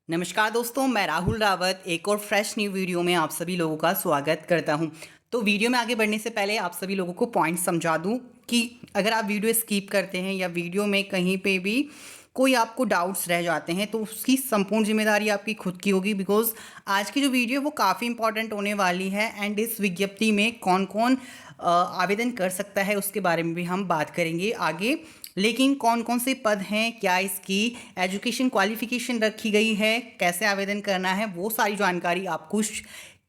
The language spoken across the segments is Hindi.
नमस्कार दोस्तों, मैं राहुल रावत एक और फ्रेश न्यू वीडियो में आप सभी लोगों का स्वागत करता हूं। तो वीडियो में आगे बढ़ने से पहले आप सभी लोगों को पॉइंट समझा दूं कि अगर आप वीडियो स्किप करते हैं या वीडियो में कहीं पे भी कोई आपको डाउट्स रह जाते हैं तो उसकी संपूर्ण जिम्मेदारी आपकी खुद की होगी। बिकॉज आज की जो वीडियो है वो काफ़ी इंपॉर्टेंट होने वाली है एंड इस विज्ञप्ति में कौन कौन आवेदन कर सकता है उसके बारे में भी हम बात करेंगे आगे। लेकिन कौन कौन से पद हैं, क्या इसकी एजुकेशन क्वालिफिकेशन रखी गई है, कैसे आवेदन करना है, वो सारी जानकारी आपको इस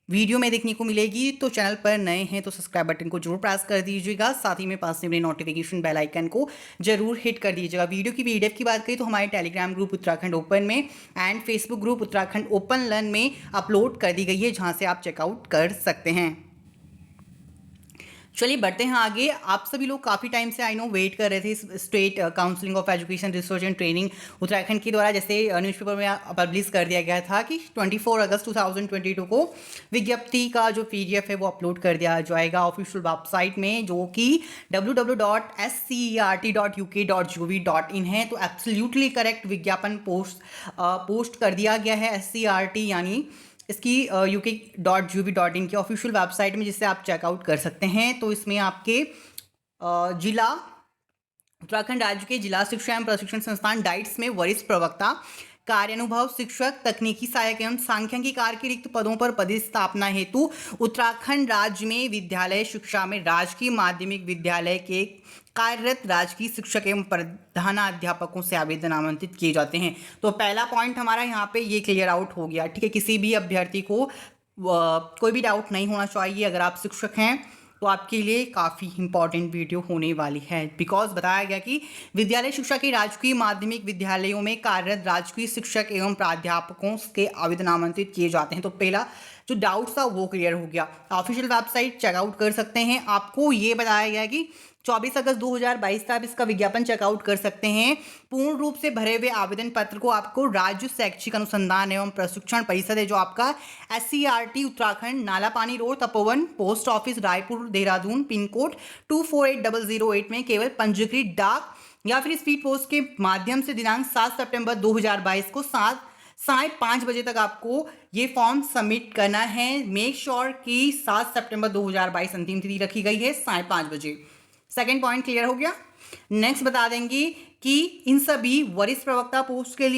वीडियो में देखने को मिलेगी। तो चैनल पर नए हैं तो सब्सक्राइब बटन को जरूर प्रेस कर दीजिएगा, साथ ही में पास में नोटिफिकेशन बेल आइकन को जरूर हिट कर दीजिएगा। वीडियो की पीडीएफ की बात करें तो हमारे टेलीग्राम ग्रुप उत्तराखंड ओपन में and Facebook group Uttarakhand open learn में अपलोड कर दी गई है, जहाँ से आप चेकआउट कर सकते हैं। चलिए बढ़ते हैं आगे। आप सभी लोग काफ़ी टाइम से आई नो वेट कर रहे थे state counselling of education research and training Uttarakhand के द्वारा, जैसे न्यूज़पेपर में पब्लिश कर दिया गया था कि 24 अगस्त 2022 को विज्ञप्ति का जो पीडीएफ है वो अपलोड कर दिया जाएगा ऑफिशियल वेबसाइट में, जो कि www.scert.uk.gov.in है। तो एब्सोल्युटली करेक्ट विज्ञापन पोस्ट कर दिया गया है SCERT यानी इसकी uk.gov.in की ऑफिशियल वेबसाइट में, जिससे आप चेकआउट कर सकते हैं। तो इसमें आपके जिला उत्तराखंड राज्य के जिला शिक्षा एवं प्रशिक्षण संस्थान डाइट्स में वरिष्ठ प्रवक्ता, कार्यानुभव शिक्षक, तकनीकी सहायक एवं सांख्यिकी कार्य के रिक्त पदों पर पदस्थापना हेतु उत्तराखंड राज्य में विद्यालय शिक्षा में राजकीय माध्यमिक विद्यालय के कार्यरत राजकीय शिक्षक एवं प्रधानाध्यापकों से आवेदन आमंत्रित किए जाते हैं। तो पहला पॉइंट हमारा यहाँ पे ये क्लियर आउट हो गया। ठीक है, किसी भी अभ्यर्थी को कोई भी डाउट नहीं होना चाहिए। अगर आप शिक्षक हैं तो आपके लिए काफ़ी इंपॉर्टेंट वीडियो होने वाली है, बिकॉज बताया गया कि विद्यालय शिक्षा के राजकीय माध्यमिक विद्यालयों में कार्यरत राजकीय शिक्षक एवं प्राध्यापकों के आवेदन आमंत्रित किए जाते हैं। तो पहला जो डाउट था वो क्लियर हो गया। ऑफिशियल वेबसाइट चेकआउट कर सकते हैं। आपको ये बताया गया कि 24 अगस्त 2022 तक इसका विज्ञापन चेकआउट कर सकते हैं। पूर्ण रूप से भरे हुए आवेदन पत्र को आपको राज्य शैक्षिक अनुसंधान एवं प्रशिक्षण परिषद है, जो आपका SCERT Uttarakhand, Nalapani road, Tapovan, post office Raipur Dehradun, pin code 248008 में केवल पंजीकृत डाक या फिर स्पीड पोस्ट के माध्यम से दिनांक 7 सितंबर 2022 को 5:30 बजे तक आपको ये फॉर्म सबमिट करना है। मेक श्योर कि 7 सितंबर 2022 अंतिम तिथि रखी गई है 5:30 बजे। सेकेंड पॉइंट क्लियर हो गया। नेक्स्ट बता देंगे कि इन सभी वरिष्ठ प्रवक्ता पोस्ट के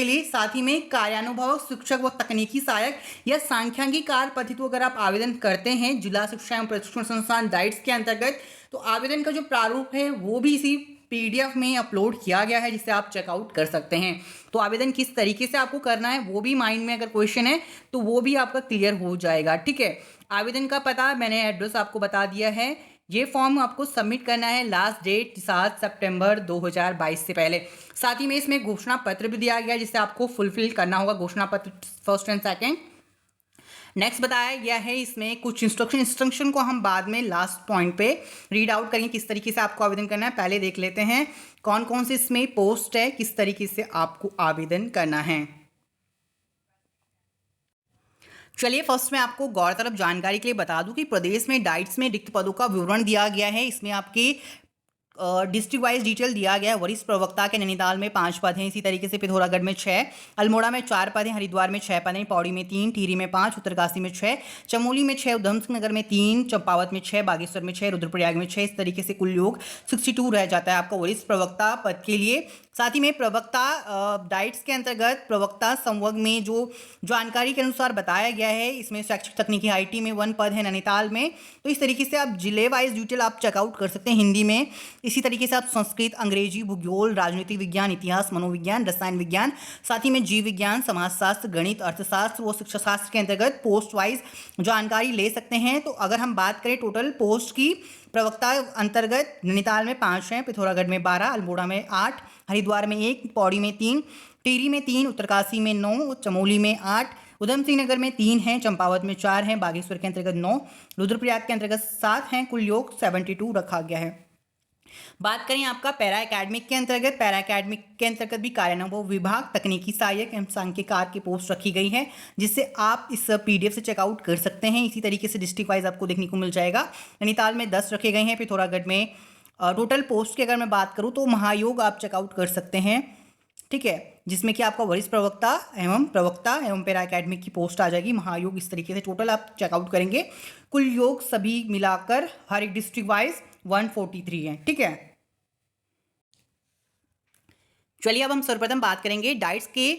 लिए साथ ही में कार्यानुभव शिक्षक व तकनीकी सहायक या सांख्यिकी कार्य पद्धति अगर आप आवेदन करते हैं जिला शिक्षा एवं प्रशिक्षण संस्थान डाइट्स के अंतर्गत, तो आवेदन का जो प्रारूप है वो भी इसी PDF में अपलोड किया गया है, जिसे आप चेकआउट कर सकते हैं। तो आवेदन किस तरीके से आपको करना है वो भी माइंड में अगर क्वेश्चन है तो वो भी आपका क्लियर हो जाएगा। ठीक है, आवेदन का पता मैंने एड्रेस आपको बता दिया है। ये फॉर्म आपको सबमिट करना है, लास्ट डेट 7 सितंबर 2022 से पहले। साथ ही में इसमें घोषणा पत्र भी दिया गया जिसे आपको फुलफिल करना होगा, घोषणा पत्र फर्स्ट एंड सेकेंड। नेक्स्ट बताया गया है इसमें कुछ इंस्ट्रक्शन को हम बाद में लास्ट पॉइंट पे रीड आउट करेंगे, किस तरीके से आपको आवेदन करना है। पहले देख लेते हैं कौन कौन से इसमें पोस्ट है, किस तरीके से आपको आवेदन करना है। चलिए फर्स्ट में आपको गौरतलब जानकारी के लिए बता दूं कि प्रदेश में डाइट्स में रिक्त पदों का विवरण दिया गया है। इसमें आपके डिस्ट्रिक्ट वाइज डिटेल दिया गया है। वरिष्ठ प्रवक्ता के नैनीताल में 5 पद हैं, इसी तरीके से पिथौरागढ़ में 6, अल्मोड़ा में 4 पद हैं, हरिद्वार में 6 पद हैं, पौड़ी में 3, टिहरी में 5, उत्तरकाशी में 6, चमोली में 6, उधमसिंह नगर में 3, चंपावत में 6, बागेश्वर में 6, रुद्रप्रयाग में 6। इस तरीके से कुल योग 62 रह जाता है आपका वरिष्ठ प्रवक्ता पद के लिए। साथ ही में प्रवक्ता डाइट्स के अंतर्गत प्रवक्ता संवर्ग में जो जानकारी के अनुसार बताया गया है, इसमें शैक्षिक तकनीकी IT में 1 पद है नैनीताल में। तो इस तरीके से आप जिले वाइज डिटेल आप चेकआउट कर सकते हैं हिंदी में। इसी तरीके से आप संस्कृत, अंग्रेजी, भूगोल, राजनीतिक विज्ञान, इतिहास, मनोविज्ञान, रसायन विज्ञान, साथ ही में जीव विज्ञान, समाजशास्त्र, गणित, अर्थशास्त्र व शिक्षा शास्त्र के अंतर्गत पोस्ट वाइज जानकारी ले सकते हैं। तो अगर हम बात करें टोटल पोस्ट की, प्रवक्ता अंतर्गत नैनीताल में 5 हैं, पिथौरागढ़ में 12, अल्मोड़ा में 8, हरिद्वार में 1, पौड़ी में 3, टिहरी में 3, उत्तरकाशी में 9, चमोली में 8, उधमसिंह नगर में 3 हैं, चंपावत में 4 हैं, बागेश्वर के अंतर्गत 9, रुद्रप्रयाग के अंतर्गत 7 हैं। कुल योग 72 रखा गया है। बात करें आपका पैरा एकेडमिक के अंतर्गत भी कार्यानुभव विभाग, तकनीकी सहायक एवं सांख्यिकार की पोस्ट रखी गई है, जिससे आप इस PDF से चेकआउट कर सकते हैं। इसी तरीके से डिस्ट्रिक्ट वाइज आपको देखने को मिल जाएगा। नैनीताल में 10 रखे गए हैं, पिथौरागढ़ में टोटल पोस्ट की अगर मैं बात करूँ तो महायोग आप चेकआउट कर सकते हैं। ठीक है, जिसमें कि आपका वरिष्ठ प्रवक्ता एवं पैरा एकेडमिक की पोस्ट आ जाएगी। महायोग इस तरीके से टोटल आप चेकआउट करेंगे, कुल योग सभी मिलाकर हर एक डिस्ट्रिक्ट वाइज 143 है। ठीक है, चलिए अब हम सर्वप्रथम बात करेंगे डाइट्स के।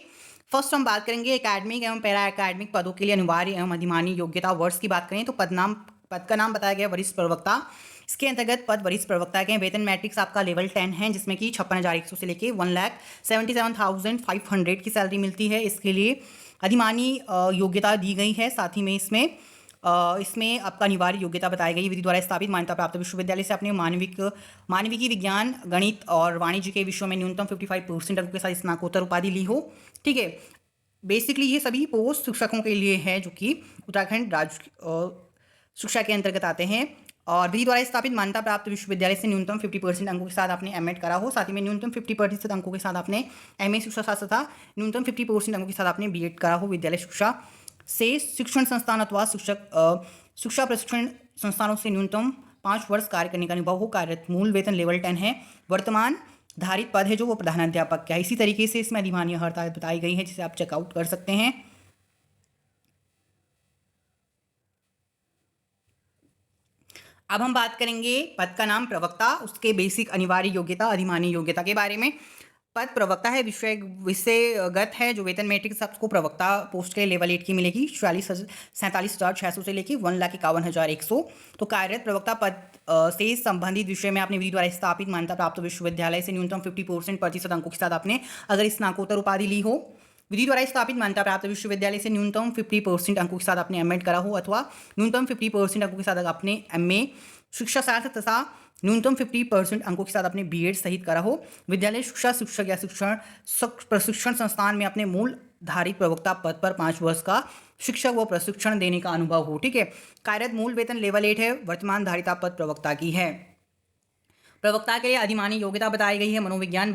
फर्स्ट हम बात करेंगे एकेडमिक एवं पैरा एकेडमिक पदों के लिए अनिवार्य एवं अधिमानी योग्यता वर्ष की बात करें तो पद का नाम बताया गया वरिष्ठ प्रवक्ता। इसके अंतर्गत पद वरिष्ठ प्रवक्ता के वेतन मैट्रिक्स आपका लेवल 10 है, जिसमें कि 56,100 से लेके 1,77,500 की सैलरी मिलती है। इसके लिए अधिमानी योग्यता दी गई है। साथ ही में इसमें आपका अनिवार्य योग्यता बताई गई विधि द्वारा स्थापित मान्यता प्राप्त विश्वविद्यालय से अपने मानविकी विज्ञान गणित और वाणिज्य के विषयों में न्यूनतम 55% अंकों के साथ स्नातकोत्तर उपाधि ली हो। ठीक है, बेसिकली ये सभी पोस्ट शिक्षकों के लिए है जो कि उत्तराखंड राज्य शिक्षा के अंतर्गत आते हैं। और विधि द्वारा स्थापित मान्यता प्राप्त विश्वविद्यालय से न्यूनतम 50% अंकों के साथ आपने एमएड करा हो। साथ ही में न्यूनतम 50% अंकों के साथ आपने एमए शिक्षा शास्त्र तथा न्यूनतम 50% अंकों के साथ आपने बीएड करा हो। विद्यालय शिक्षा से शिक्षण संस्थान अथवा शिक्षा प्रशिक्षण संस्थानों से न्यूनतम 5 वर्ष कार्य करने का अनुभव हो। कार्यरत मूल वेतन लेवल 10 है। वर्तमान धारित पद है जो वो प्रधानाध्यापक का है। इसी तरीके से इसमें अधिमानी अर्हता बताई गई है जिसे आप चेकआउट कर सकते हैं। अब हम बात करेंगे पद का नाम प्रवक्ता, उसके बेसिक अनिवार्य योग्यता अधिमानी योग्यता के बारे में। पद प्रवक्ता है, विषयगत है। जो वेतन मैट्रिक्स आपको प्रवक्ता पोस्ट के लेवल 8 की मिलेगी 47,600 से लेकर 1,51,100। तो कार्यरत प्रवक्ता पद से संबंधित विषय में आपने विधि द्वारा स्थापित मान्यता प्राप्त विश्वविद्यालय से न्यूनतम 50% अंकों के साथ आपने अगर स्नातकोत्तर उपाधि ली हो। विधि द्वारा स्थापित मान्यता प्राप्त विश्वविद्यालय से न्यूनतम 50% अंकों के साथ आपने एमएड करा हो अथवा न्यूनतम 50% अंकों के साथ आपने एमए शिक्षा शास्त्र तथा न्यूनतम 50% अंकों के साथ अपने बीएड सहित करा हो। विद्यालय शिक्षा शिक्षक या प्रशिक्षण संस्थान में अपने मूल धारित प्रवक्ता पद पर 5 वर्ष का शिक्षक व प्रशिक्षण देने का अनुभव हो। ठीक है, कार्यरत मूल वेतन लेवल 8 है। वर्तमान धारिता पद प्रवक्ता की है। प्रवक्ता के लिए अधिमानी योग्यता बताई गई है मनोविज्ञान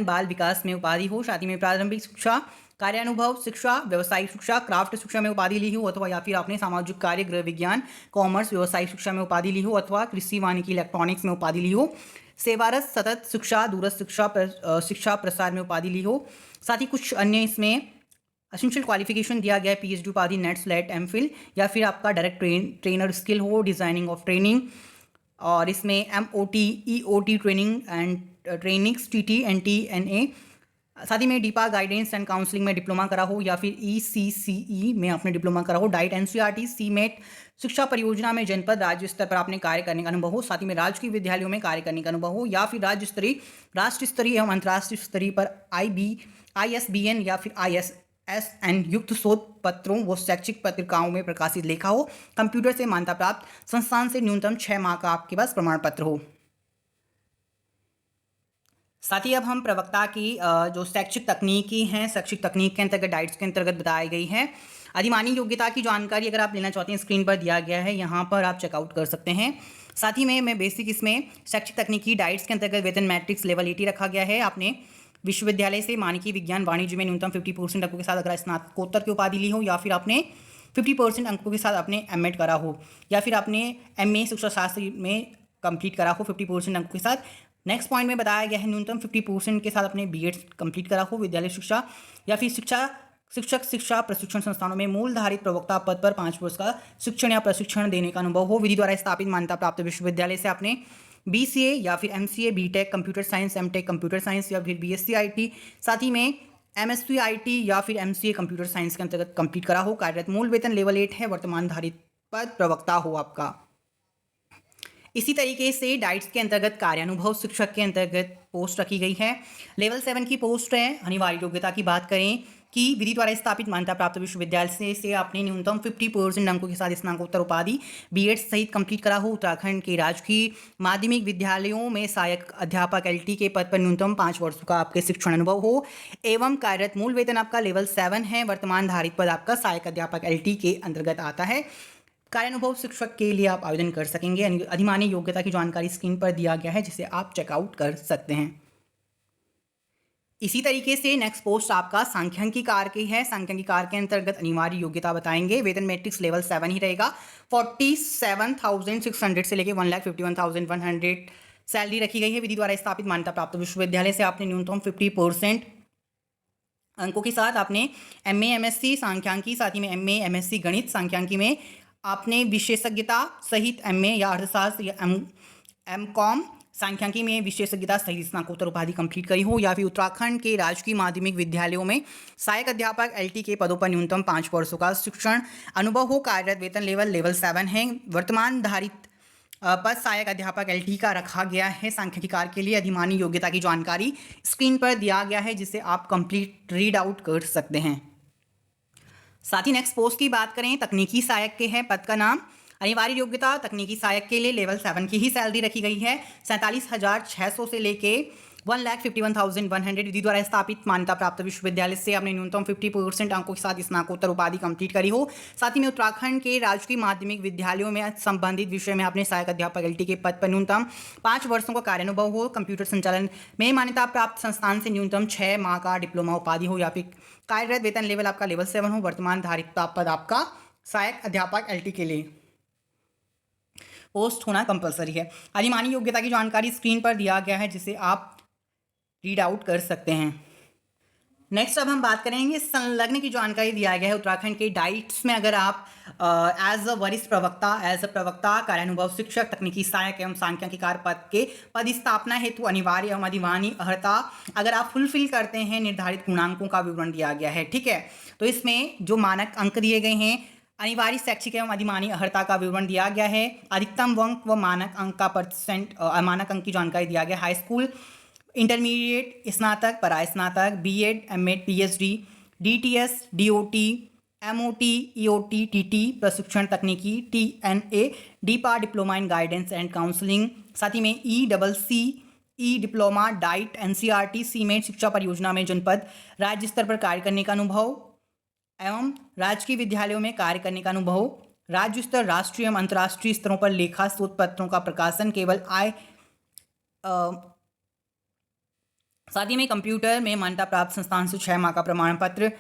बाल विकास में उपाधि हो। साथ ही में प्रारंभिक शिक्षा, कार्यानुभव शिक्षा, व्यावसायिक शिक्षा, क्राफ्ट शिक्षा में उपाधि ली हो अथवा या फिर आपने सामाजिक कार्य, गृह विज्ञान, कॉमर्स, व्यावसायिक शिक्षा में उपाधि ली हो अथवा कृषि, वानिकी, इलेक्ट्रॉनिक्स में उपाधि ली हो। सेवारत सतत शिक्षा, दूरस्थ शिक्षा प्रसार में उपाधि ली हो। साथ ही कुछ अन्य इसमें एसेंशियल क्वालिफिकेशन दिया गया है, पीएचडी उपाधि, नेट, स्लेट, एमफिल या फिर आपका डायरेक्ट ट्रेनर स्किल हो, डिजाइनिंग ऑफ ट्रेनिंग, और इसमें MOT, EOT training and trainings, TT, NTNA. साथ ही में डीपा गाइडेंस एंड काउंसलिंग में डिप्लोमा करा हो या फिर ईसीसीई में आपने डिप्लोमा करा हो। डाइट, एनसीईआरटी, सीमेट शिक्षा परियोजना में जनपद राज्य स्तर पर आपने कार्य करने का अनुभव हो। साथ ही में राजकीय विद्यालयों में कार्य करने का अनुभव हो या फिर राष्ट्र स्तरीय एवं अंतर्राष्ट्रीय स्तरीय पर ISBN या फिर ISSN युक्त शोध पत्रों व शैक्षिक पत्रिकाओं में प्रकाशित लेखा हो। कंप्यूटर से मान्यता प्राप्त संस्थान से न्यूनतम 6 माह का आपके पास प्रमाण पत्र हो। साथ ही अब हम प्रवक्ता की जो शैक्षिक तकनीकी हैं, शैक्षिक तकनीक के अंतर्गत डाइट्स के अंतर्गत बताई गई है। अधिमानी योग्यता की जानकारी अगर आप लेना चाहते हैं स्क्रीन पर दिया गया है, यहाँ पर आप चेकआउट कर सकते हैं। साथ ही में मैं बेसिक इसमें शैक्षिक तकनीकी डाइट्स के अंतर्गत वेतन मैट्रिक्स लेवल 80 रखा गया है। आपने विश्वविद्यालय से मानकी विज्ञान वाणिज्य में न्यूनतम 50% अंकों के साथ अगर स्नातकोत्तर की उपाधि ली हो या फिर आपने 50% अंकों के साथ आपने एमएड करा हो या फिर आपने एमए शिक्षा शास्त्र में कंप्लीट करा हो 50% अंकों के साथ। नेक्स्ट पॉइंट में बताया गया है न्यूनतम 50% के साथ अपने बीएड कंप्लीट करा हो। विद्यालय शिक्षा या फिर शिक्षा प्रशिक्षण संस्थानों में मूल धारित प्रवक्ता पद पर 5 वर्ष का शिक्षण या प्रशिक्षण देने का अनुभव हो। विधि द्वारा स्थापित मान्यता प्राप्त विश्वविद्यालय से आपने BCA या फिर MCA, BTech computer science, MTech computer science या फिर BSc IT, साथ ही में MSc IT या फिर MCA कंप्यूटर साइंस के अंतर्गत कंप्लीट करा हो। कार्यरत मूल वेतन लेवल 8 है। वर्तमान धारित पद प्रवक्ता हो आपका। इसी तरीके से डाइट्स के अंतर्गत कार्यानुभव शिक्षक के अंतर्गत पोस्ट रखी गई है। लेवल 7 की पोस्ट है। अनिवार्य योग्यता की बात करें कि विधि द्वारा स्थापित मान्यता प्राप्त विश्वविद्यालय से आपने न्यूनतम 50% अंकों के साथ स्नातकोत्तर उपाधि बीएड सहित कंप्लीट करा हो। उत्तराखंड के राजकीय माध्यमिक विद्यालयों में सहायक अध्यापक LT के पद पर न्यूनतम 5 वर्षों का आपके शिक्षण अनुभव हो एवं कार्यरत मूल वेतन आपका लेवल 7 है। वर्तमान धारित पद आपका सहायक अध्यापक LT के अंतर्गत आता है। कार्यानुभव शिक्षक के लिए आप आवेदन कर सकेंगे। अधिमानी योग्यता की जानकारी स्क्रीन पर दिया गया है जिसे आप चेकआउट कर सकते हैं। इसी तरीके से नेक्स्ट पोस्ट आपका सांख्यिकी कार की है। सांख्यिकी कार के अंतर्गत अनिवार्य योग्यता बताएंगे। वेतन मैट्रिक्स लेवल 7 ही रहेगा। 47,600 से लेके 1,51,100 सैलरी रखी गई है। विधि द्वारा स्थापित मान्यता प्राप्त विश्वविद्यालय से आपने न्यूनतम 50% अंकों के साथ आपने MA MSc सांख्यिकी, साथ ही में MA MSc गणित सांख्यिकी में आपने विशेषज्ञता सहित MA या अर्थशास्त्र या M.Com सांख्यिकी में विशेषज्ञता सहित स्नातकोत्तर उपाधि कंप्लीट करी हो, या फिर उत्तराखंड के राजकीय माध्यमिक विद्यालयों में सहायक अध्यापक LT के पदों पर न्यूनतम 5 वर्षों का शिक्षण अनुभव हो। कार्यरत वेतन लेवल 7 है। वर्तमान धारित पद सहायक अध्यापक LT का रखा गया है। सांख्यिकी कार्य के लिए अधिमानी योग्यता की जानकारी स्क्रीन पर दिया गया है, जिसे आप कंप्लीट रीड आउट कर सकते हैं। साथ ही नेक्स्ट पोस्ट की बात करें, तकनीकी सहायक के है पद का नाम। अनिवार्य योग्यता तकनीकी सहायक के लिए लेवल 7 की ही सैलरी रखी गई है। 47,600 से लेके 1,51,100 विधि द्वारा स्थापित मान्यता प्राप्त विश्वविद्यालय से आपने न्यूनतम 50% अंकों के साथ स्नातकोत्तर उपाधि कंप्लीट करी हो। साथ ही में उत्तराखंड के राजकीय माध्यमिक विद्यालयों में संबंधित विषय में आपने सहायक अध्यापक LT के पद पर न्यूनतम 5 वर्षों का कार्यानुभव हो। कंप्यूटर संचालन में मान्यता प्राप्त संस्थान से न्यूनतम 6 माह का डिप्लोमा उपाधि हो, या फिर कार्यरत वेतन लेवल आपका लेवल 7 हो। वर्तमान धारित पद आपका सहायक अध्यापक LT के लिए पोस्ट होना कंपलसरी है। अधिमानी योग्यता की जानकारी स्क्रीन पर दिया गया है, जिसे आप रीड आउट कर सकते हैं। नेक्स्ट अब हम बात करेंगे संलग्न की जानकारी दिया गया है। उत्तराखंड के डाइट्स में अगर आप एज अ वरिष्ठ प्रवक्ता कार्यानुभव शिक्षक तकनीकी सहायक एवं सांख्यिकीकार पद के पद स्थापना हेतु अनिवार्य एवं अधिमानी अर्हता अगर आप फुलफिल करते हैं, निर्धारित गुणांकों का विवरण दिया गया है। ठीक है, तो इसमें जो मानक अंक दिए गए हैं, अनिवार्य शैक्षिक एवं अधिमानी अर्हता का विवरण दिया गया है। अधिकतम अंक व मानक अंक का परसेंट मानक अंक की जानकारी दिया गया। हाई स्कूल, इंटरमीडिएट, स्नातक, परास्नातक, B.Ed, M.Ed, PhD, DTS, DOT, MOT, EOT, TT, प्रशिक्षण तकनीकी, TNA, DPA, diploma in guidance and counselling, साथ ही में ECC diploma, diet, NCERT, cement शिक्षा परियोजना में जनपद राज्य स्तर पर कार्य करने का अनुभव एवं राजकीय विद्यालयों में कार्य करने का अनुभव, राज्य स्तर, राष्ट्रीय एवं अंतर्राष्ट्रीय स्तरों पर लेखा शोध पत्रों का प्रकाशन केवल साथ ही में कंप्यूटर में मान्यता प्राप्त संस्थान से 6 माह का प्रमाण पत्र।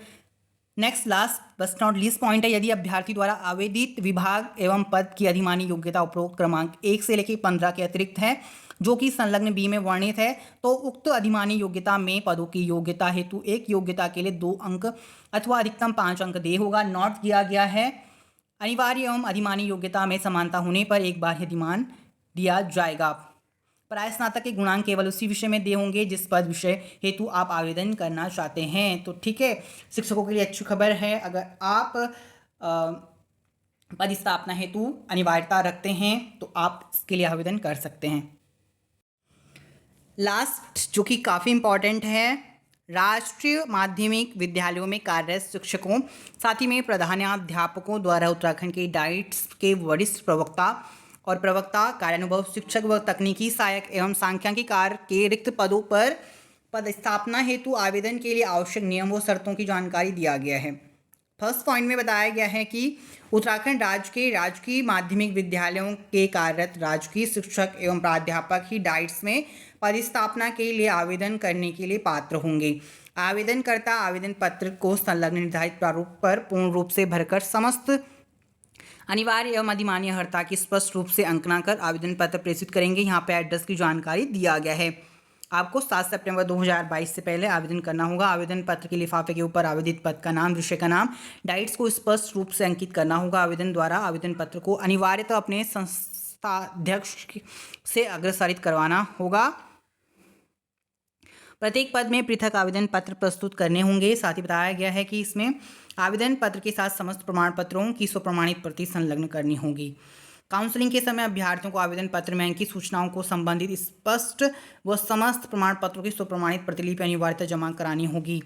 Next last but not least point है, यदि अभ्यर्थी द्वारा आवेदित विभाग एवं पद की अधिमानी योग्यता उपरोक्त क्रमांक 1 से लेकर 15 के अतिरिक्त है, जो कि संलग्न B में वर्णित है, तो उक्त अधिमानी योग्यता में पदों की योग्यता हेतु एक योग्यता के लिए 2 अंक अथवा अधिकतम 5 अंक दे होगा। नोट किया गया है, अनिवार्य एवं अधिमानी योग्यता में समानता होने पर एक बार अधिमान दिया जाएगा। परास्नातक के गुणांक केवल उसी विषय में दे होंगे जिस पद विषय हेतु आप आवेदन करना चाहते हैं। तो ठीक है, शिक्षकों के लिए अच्छी खबर है, अगर आप पद स्थापना हेतु अनिवार्यता रखते हैं तो आप इसके लिए आवेदन कर सकते हैं। लास्ट जो कि काफ़ी इम्पॉर्टेंट है, राष्ट्रीय माध्यमिक विद्यालयों में कार्यरत शिक्षकों साथ ही में प्रधानाध्यापकों द्वारा उत्तराखंड के डाइट्स के वरिष्ठ प्रवक्ता और प्रवक्ता कार्यानुभव शिक्षक व तकनीकी सहायक एवं सांख्यिकीकार के रिक्त पदों पर पद स्थापना हेतु आवेदन के लिए आवश्यक नियम व शर्तों की जानकारी दिया गया है। फर्स्ट पॉइंट में बताया गया है कि उत्तराखंड राज्य के राजकीय माध्यमिक विद्यालयों के कार्यरत राजकीय शिक्षक एवं प्राध्यापक ही डाइट्स में पद स्थापना के लिए आवेदन करने के लिए पात्र होंगे। आवेदनकर्ता आवेदन पत्र को संलग्न निर्धारित प्रारूप पर पूर्ण रूप से भरकर समस्त अनिवार्य एवं अधिमानी अर्हता की स्पष्ट रूप से अंकना कर आवेदन पत्र प्रेषित करेंगे। यहाँ पे एड्रेस की जानकारी दिया गया है। आपको 7 सितंबर 2022 से पहले आवेदन करना होगा। आवेदन पत्र के लिफाफे के ऊपर आवेदित पद का नाम, विषय का नाम, डाइट्स को स्पष्ट रूप से अंकित करना होगा। आवेदन द्वारा आवेदन पत्र को अनिवार्यतः अपने संस्थाध्यक्ष से अग्रसारित करवाना होगा। प्रत्येक पद में पृथक आवेदन पत्र प्रस्तुत करने होंगे। साथ ही बताया गया है कि इसमें आवेदन पत्र के साथ समस्त प्रमाण पत्रों की स्वप्रमाणित प्रति संलग्न करनी होगी। काउंसलिंग के समय अभ्यर्थियों को आवेदन पत्र में अंकित सूचनाओं को संबंधित स्पष्ट व समस्त प्रमाण पत्रों की स्वप्रमाणित प्रतिलिपि अनिवार्यतः जमा करानी होगी।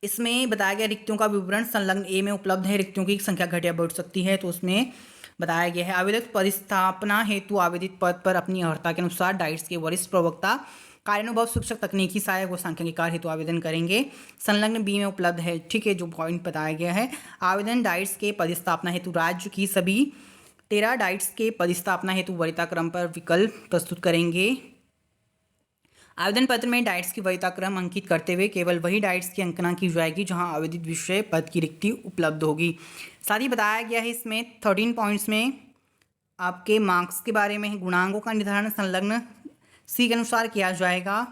इसमें बताया गया रिक्तियों का विवरण संलग्न ए में उपलब्ध है। रिक्तियों की संख्या घट या बढ़ सकती है, तो उसमें बताया गया है। आवेदक पदस्थापना हेतु आवेदित पद पर अपनी अर्हता के अनुसार डाइट्स के वरिष्ठ प्रवक्ता, कार्यानुभव शिक्षक, तकनीकी सहायक व सांख्यिकीकार हेतु आवेदन करेंगे। संलग्न बी में उपलब्ध है। ठीक है, जो पॉइंट बताया गया है, आवेदन डाइट्स के पदस्थापना हेतु राज्य की सभी 13 डाइट्स के पदस्थापना हेतु वरीयता क्रम पर विकल्प प्रस्तुत करेंगे। आवेदन पत्र में डाइट्स की वरीयता क्रम अंकित करते हुए केवल वही डाइट्स की अंकना की जाएगी जहां आवेदित विषय पद की रिक्ति उपलब्ध होगी। साथ ही बताया गया है इसमें 13 पॉइंट्स में आपके मार्क्स के बारे में है। गुणांकों का निर्धारण संलग्न सी के अनुसार किया जाएगा।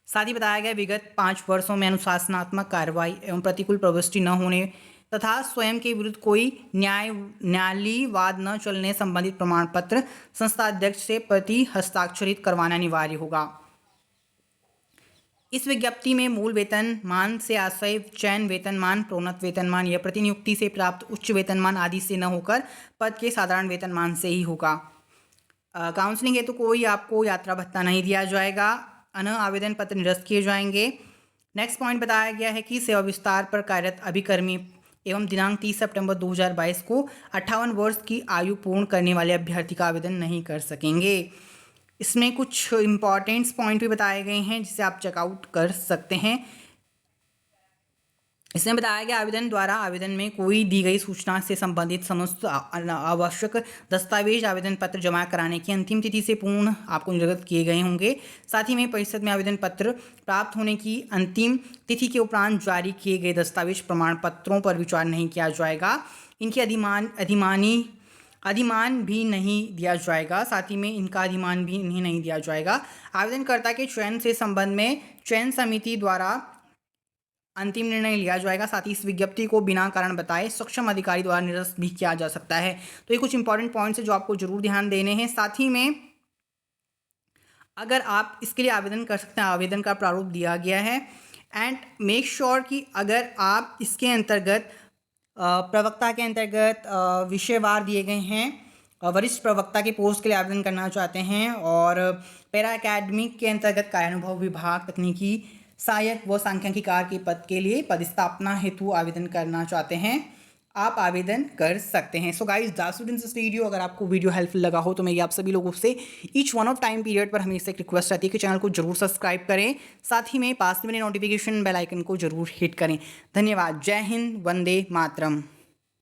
साथ ही बताया गया विगत 5 वर्षों में अनुशासनात्मक कार्रवाई एवं प्रतिकूल प्रविष्टि न होने तथा स्वयं के विरुद्ध कोई न्यायालयी वाद न चलने संबंधित प्रमाण पत्र संस्था अध्यक्ष से प्रति हस्ताक्षरित करवाना अनिवार्य होगा। इस विज्ञप्ति में मूल वेतनमान से आशय चयन वेतनमान, प्रोन्नत वेतनमान या प्रतिनियुक्ति से प्राप्त उच्च वेतनमान आदि से न होकर पद के साधारण वेतनमान से ही होगा। काउंसलिंग हेतु कोई आपको यात्रा भत्ता नहीं दिया जाएगा। आवेदन पत्र निरस्त किए जाएंगे। नेक्स्ट पॉइंट बताया गया है कि सेवा विस्तार पर कार्यरत अभिकर्मी एवं दिनांक 30 सितंबर 2022 को 58 वर्ष की आयु पूर्ण करने वाले अभ्यर्थी का आवेदन नहीं कर सकेंगे। इसमें कुछ इंपॉर्टेंट्स पॉइंट भी बताए गए हैं जिसे आप चेकआउट कर सकते हैं। इसमें बताया गया आवेदन द्वारा आवेदन में कोई दी गई सूचना से संबंधित समस्त आवश्यक दस्तावेज आवेदन पत्र जमा कराने की अंतिम तिथि से पूर्ण आपको निर्गत किए गए होंगे। साथ ही में परिषद में आवेदन पत्र प्राप्त होने की अंतिम तिथि के उपरांत जारी किए गए दस्तावेज प्रमाण पत्रों पर विचार नहीं किया जाएगा। इनके अधिमान भी नहीं दिया जाएगा। साथ ही में इनका अधिमान भी इन्हें नहीं दिया जाएगा। आवेदनकर्ता के चयन से संबंध में चयन समिति द्वारा अंतिम निर्णय लिया जाएगा। साथ ही इस विज्ञप्ति को बिना कारण बताए सक्षम अधिकारी द्वारा निरस्त भी किया जा सकता है। तो ये कुछ इंपॉर्टेंट पॉइंट्स है जो आपको जरूर ध्यान देने हैं। साथ ही में अगर आप इसके लिए आवेदन कर सकते हैं, आवेदन का प्रारूप दिया गया है। एंड मेक श्योर कि अगर आप इसके अंतर्गत प्रवक्ता के अंतर्गत विषयवार दिए गए हैं। वरिष्ठ प्रवक्ता के पोस्ट के लिए आवेदन करना चाहते हैं और पैरा एकेडमिक के अंतर्गत कार्यानुभव विभाग तकनीकी सहायक व सांख्यिकीकार के पद के लिए पदस्थापना हेतु आवेदन करना चाहते हैं, आप आवेदन कर सकते हैं। So guys, that's it in this video. अगर आपको वीडियो हेल्पफुल लगा हो तो मेरी आप सभी लोगों से each one of time period पर हमेशा एक रिक्वेस्ट रहती है कि चैनल को जरूर सब्सक्राइब करें। साथ ही में पास में नोटिफिकेशन बेल आइकन को जरूर हिट करें। धन्यवाद। जय हिंद, वंदे मातरम।